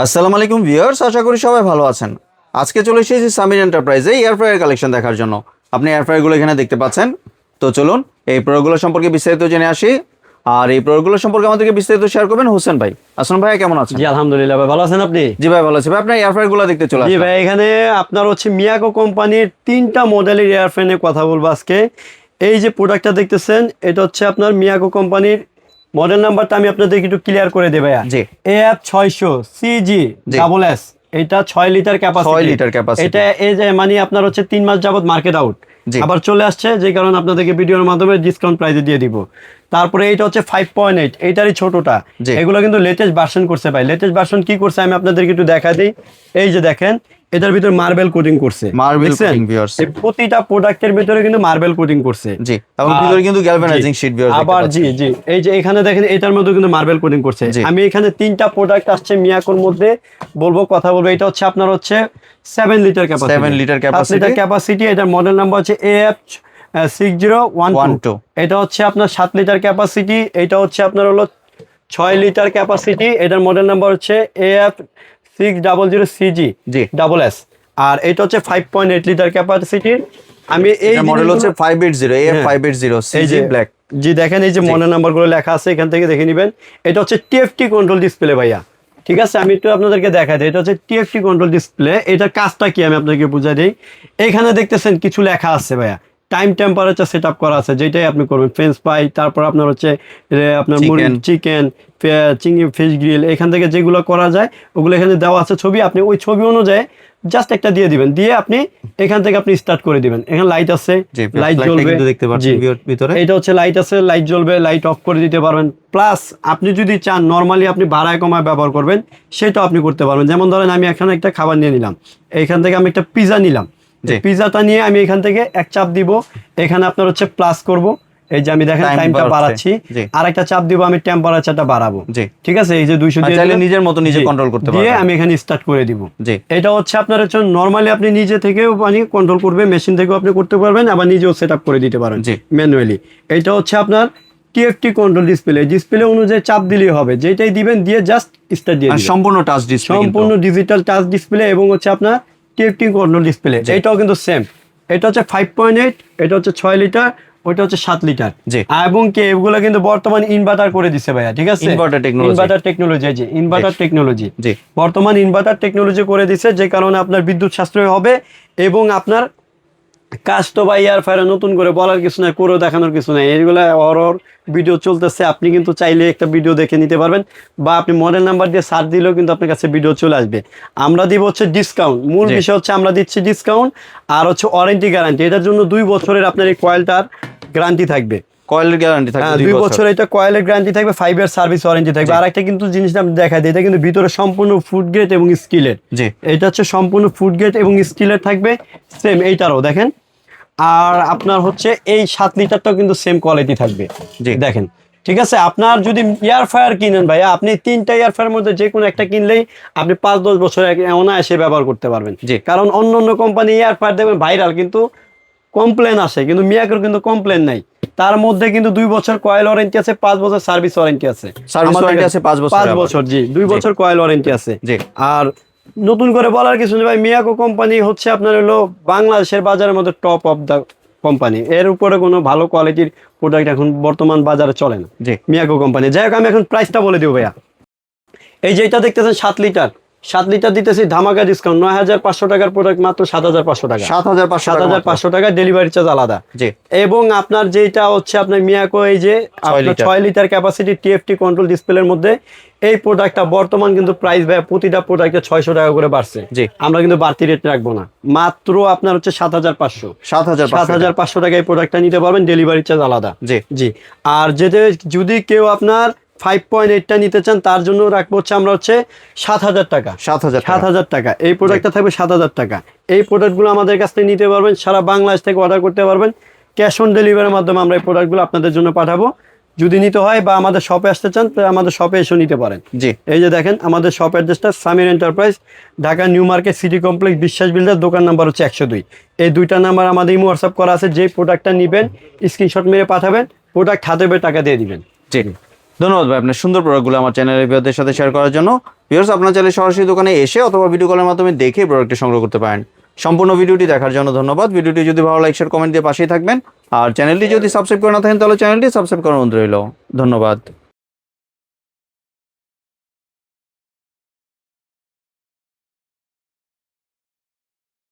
আসসালামু আলাইকুম ভিউয়ার্স, আশা করি সবাই ভালো আছেন। আজকে চলে এসেছি সামির এন্টারপ্রাইজে এয়ার ফ্রায়ার কালেকশন দেখার জন্য। আপনি এয়ার ফ্রায়ারগুলো এখানে দেখতে পাচ্ছেন। তো চলুন এই প্রোডাক্টগুলো সম্পর্কে বিস্তারিত জেনে আসি। আর এই প্রোডাক্টগুলো সম্পর্কে আমাদেরকে বিস্তারিত শেয়ার করবেন হোসেন ভাই। আসসালাম ভাই, কেমন আছেন? জি আলহামদুলিল্লাহ ভাই, ভালো আছেন আপনি? জি ভাই ভালো আছি ভাই। আপনার এয়ার ফ্রায়ারগুলো দেখতে চলে জি আসলাম। ভাই, এখানে আপনার হচ্ছে মিয়াকো কোম্পানির 3টা মডেলের এয়ার ফ্যানের কথা বলবো আজকে। এই যে প্রোডাক্টটা দেখতেছেন, এটা হচ্ছে আপনার মিয়াকো কোম্পানির মডেল নাম্বারটা আমি আপনাদেরকে একটু ক্লিয়ার করে দেব ভাইয়া। জি। AF600 CG+S, এটা 6 লিটার ক্যাপাসিটি। 6 litre capacity. এটা এই যে মানে আপনার হচ্ছে 3 মাস যাবত মার্কেট আউট, জি। আবার চলে আসছে, যে কারণে আপনাদেরকে ভিডিওর মাধ্যমে ডিসকাউন্ট প্রাইসে দিয়ে দিব। তারপরে এটা হচ্ছে 5.8, এইটারই ছোটটা। জি। এগুলো কিন্তু লেটেস্ট ভার্সন করছে ভাই। লেটেস্ট ভার্সন কি করছে আমি আপনাদেরকে একটু দেখা দিই। এই যে দেখেন, এটার ভিতরে মার্বেল কোটিং করছে। মার্বেল দেখছেন? Coating viewers. এই প্রতিটা প্রোডাক্টের ভিতরে কিন্তু মার্বেল কোটিং করছে। জি, এবং ভিতরে কিন্তু গ্যালভানাইজিং শীট ভিউয়ার্স। আবার জি জি, এই যে এখানে দেখেন, এটার মধ্যে কিন্তু মার্বেল কোটিং করছে। জি। আমি এখানে 3টা প্রোডাক্ট আসছে মিয়াকোর মধ্যে কথা বলবো। এটা হচ্ছে আপনার হচ্ছে 7 litre capacity. 7 litre capacity. Litre capacity. এটার মডেল নাম্বার হচ্ছে AF6012। এটা হচ্ছে আপনার 7 লিটার ক্যাপাসিটি। এটা হচ্ছে আপনার হলো 6 লিটার ক্যাপাসিটি। এটার মডেল নাম্বার হচ্ছে AF600 CG+S। আর এটা হচ্ছে 5.8 লিটার ক্যাপাসিটি। আমি এই মডেল হচ্ছে 580 AF580 এই CG যে ব্ল্যাক। জি দেখেন, এই যে মডেল নাম্বারগুলো লেখা আছে, এখান থেকে দেখে নেবেন। এটা হচ্ছে TFT কন্ট্রোল ডিসপ্লে ভাইয়া। ঠিক আছে, আমি একটু আপনাদেরকে দেখাই দিই। এটা হচ্ছে TFT কন্ট্রোল ডিসপ্লে। এটার কাজটা কি আমি আপনাদেরকে বুঝাই দিই। এখানে দেখতেছেন কিছু লেখা আছে ভাইয়া, টাইম টেম্পারেচার সেট আপ করা আছে, যেটাই আপনি করবেন। ফ্রেঞ্চ ফ্রাই, তারপর আপনার হচ্ছে আপনার চিকেন, চিংড়ি, ফিশ গ্রিল, এখান থেকে যেগুলো করা যায় ওগুলো এখানে দেওয়া আছে ছবি। আপনি ওই ছবি অনুযায়ী জাস্ট একটা দিয়ে দিবেন, দিয়ে আপনি এখান থেকে আপনি স্টার্ট করে দিবেন। এখানে লাইট আছে, লাইট জ্বলবে, দেখতে পাচ্ছেন ভিতরে। এটা হচ্ছে লাইট আছে, লাইট জ্বলবে, লাইট অফ করে দিতে পারবেন। প্লাস আপনি যদি চান নরমালি আপনি বাড়ায় কমায় ব্যবহার করবেন, সেটাও আপনি করতে পারবেন। যেমন ধরেন আমি এখানে একটা খাবার নিয়ে নিলাম, এখান থেকে আমি একটা পিজা নিলাম। পিজাটা নিয়ে আমি এখান থেকে এক চাপ দিব, এখানে আপনার হচ্ছে প্লাস করব। এই যে আমি দেখেন টাইমটা বাড়াচ্ছি, আর একটা চাপ দিব, আমি টেম্পারেচারটা বাড়াবো। ঠিক আছে, এই যে 200 দিয়ে চাইলে নিজের মতো নিজে কন্ট্রোল করতে পারবেন। দিয়ে আমি এখানে স্টার্ট করে দিব। এটা হচ্ছে আপনার হচ্ছে নরমালি আপনি নিজে থেকেও মানে কন্ট্রোল করবে, মেশিন থেকেও আপনি করতে পারবেন, আবার নিজেও সেটআপ করে দিতে পারেন ম্যানুয়ালি। এটা হচ্ছে আপনার TFT কন্ট্রোল ডিসপ্লে। ডিসপ্লে অনুযায়ী চাপ দিলেই হবে, যেটাই দিবেন দিয়ে জাস্ট স্টার্ট দিয়ে দিবেন। সম্পূর্ণ টাচ ডিসপ্লে, সম্পূর্ণ ডিজিটাল টাচ ডিসপ্লে, এবং হচ্ছে আপনার TFT কন্ট্রোল ডিসপ্লে। এটাও কিন্তু সেম। এটা হচ্ছে 5.8, এটা হচ্ছে 6 লিটার, ওইটা হচ্ছে 7 লিটার। এবং কি এগুলো কিন্তু বর্তমান ইনভার্টার করে দিচ্ছে ভাইয়া। ঠিক আছে, ইনভার্টার টেকনোলজি, জি ইনভার্টার টেকনোলজি, বর্তমান ইনভার্টার টেকনোলজি করে দিচ্ছে, যে কারণে আপনার বিদ্যুৎ সাশ্রয় হবে। এবং আপনার কাজ তো ভাই এয়ার ফ্রায়ার নতুন করে বলার কিছু নাই, করে দেখানোর কিছু নাই। এইগুলো হরর ভিডিও চলতেছে, আপনি কিন্তু চাইলে একটা ভিডিও দেখে নিতে পারবেন, বা আপনি মডেল নাম্বার দিয়ে সার্চ দিলেও কিন্তু আপনার কাছে ভিডিও চলে আসবে। আমরা দিব হচ্ছে ডিসকাউন্ট। মূল বিষয় হচ্ছে আমরা দিচ্ছি ডিসকাউন্ট, আর হচ্ছে ওয়ারেন্টি গ্যারান্টি। এটার জন্য 2 বছরের আপনার এই কয়েলটার গ্যারান্টি থাকবে। কয়েলের গ্যারান্টি থাকবে 2 বছর। এটা কয়েলের গ্যারান্টি থাকবে, 5 ইয়ার সার্ভিস ওয়ারেন্টি থাকবে। আর একটা কিন্তু জিনিসটা আমি দেখাই দিই, এটা কিন্তু ভিতরে সম্পূর্ণ ফুড গ্রেড এবং স্কিলের। এটা হচ্ছে সম্পূর্ণ ফুড গ্রেড এবং স্কিলের থাকবে। সেম এইটারও দেখেন। আর আপনার হচ্ছে এই 7 লিটারটাও কিন্তু সেম কোয়ালিটি থাকবে। দেখেন, ঠিক আছে। আপনার যদি এয়ার ফ্রায়ার কিনেন ভাইয়া, আপনি 3টা এয়ার ফ্রায়ার মধ্যে যে কোনো একটা কিনলেই আপনি 5-10 বছর অনায়াসে ব্যবহার করতে পারবেন। কারণ অন্য অন্য কোম্পানি এয়ার ফ্রায়ার দেখবেন ভাইরাল, কিন্তু কমপ্লেন আসে, কিন্তু মিয়াকোর কিন্তু কমপ্লেন নাই। তার মধ্যে কিন্তু 2 বছর কয়েল ওয়ারেন্টি আছে, 5 বছর সার্ভিস ওয়ারেন্টি আছে। 5 বছর, জি 2 বছর কয়েল ওয়ারেন্টি আছে। আর নতুন করে বলার কিছু নেই ভাই, মিয়াকো কোম্পানি হচ্ছে আপনার হলো বাংলাদেশের বাজারের মধ্যে টপ অফ দা কোম্পানি। এর উপরে কোনো ভালো কোয়ালিটির প্রোডাক্ট এখন বর্তমান বাজারে চলে না, মিয়াকো কোম্পানি। যাই হোক, আমি এখন প্রাইসটা বলে দিব ভাইয়া। এই যে এটা দেখতেছেন 7 লিটার, 7 লিটার দিতেছি ধামাকা ডিসকাউন্ট। 9500 টাকার প্রোডাক্ট মাত্র 7500 টাকা। 7500 টাকা, ডেলিভারি চার্জ আলাদা। এবং আপনার যেটা হচ্ছে আপনার মিয়াকো, এই যে 6 লিটার ক্যাপাসিটি TFT কন্ট্রোল ডিসপ্লের মধ্যে এই প্রোডাক্টটা বর্তমান কিন্তু প্রাইস ভাই প্রতিটা প্রোডাক্টে 600 টাকা করে বাড়ছে। আমরা কিন্তু বাড়তি রেট রাখবো না, মাত্র আপনার হচ্ছে 7500 টাকা এই প্রোডাক্টটা নিতে পারবেন, ডেলিভারি চার্জ আলাদা। জি। আর যদি কেউ আপনার 5.8টা নিতে চান, তার জন্য রাখবো হচ্ছে আমরা হচ্ছে 7000 টাকা। 7000 টাকা এই প্রোডাক্টটা থাকবে 7000 টাকা। এই প্রোডাক্টগুলো আমাদের কাছ থেকে নিতে পারবেন, সারা বাংলাদেশ থেকে অর্ডার করতে পারবেন। ক্যাশ অন ডেলিভারির মাধ্যমে আমরা এই প্রোডাক্টগুলো আপনাদের জন্য পাঠাবো। যদি নিতে হয় বা আমাদের শপে আসতে চান, তো আমাদের শপে এসে নিতে পারেন। এই যে দেখেন, আমাদের শপ অ্যাড্রেসটা Samir enterprise, Dhaka new market city complex, বিশ্বাস বিল্ডার, দোকান নাম্বার হচ্ছে 102। এই 2টা নাম্বার আমাদের ইমো হোয়াটসঅ্যাপ করা আছে। যে প্রোডাক্টটা নেবেন স্ক্রিনশট মেরে পাঠাবেন, প্রোডাক্ট হাতে পেয়ে টাকা দিয়ে দিবেন। ধন্যবাদ ভাই আপনার সুন্দর প্রোডাক্টগুলো আমার চ্যানেলের ভিউয়ারদের সাথে শেয়ার করার জন্য। ভিউয়ার্স, আপনার চাইলে সরাসরি দোকানে এসে অথবা ভিডিও কলের মাধ্যমে দেখে প্রোডাক্টটি সংগ্রহ করতে পারেন। সম্পূর্ণ ভিডিওটি দেখার জন্য ধন্যবাদ। ভিডিওটি যদি ভালো লাইক শেয়ার কমেন্ট দিয়ে পাশেই থাকবেন। আর চ্যানেলটি যদি সাবস্ক্রাইব করে না থাকেন তাহলে চ্যানেলটি সাবস্ক্রাইব করার অনুরোধ রইল। ধন্যবাদ।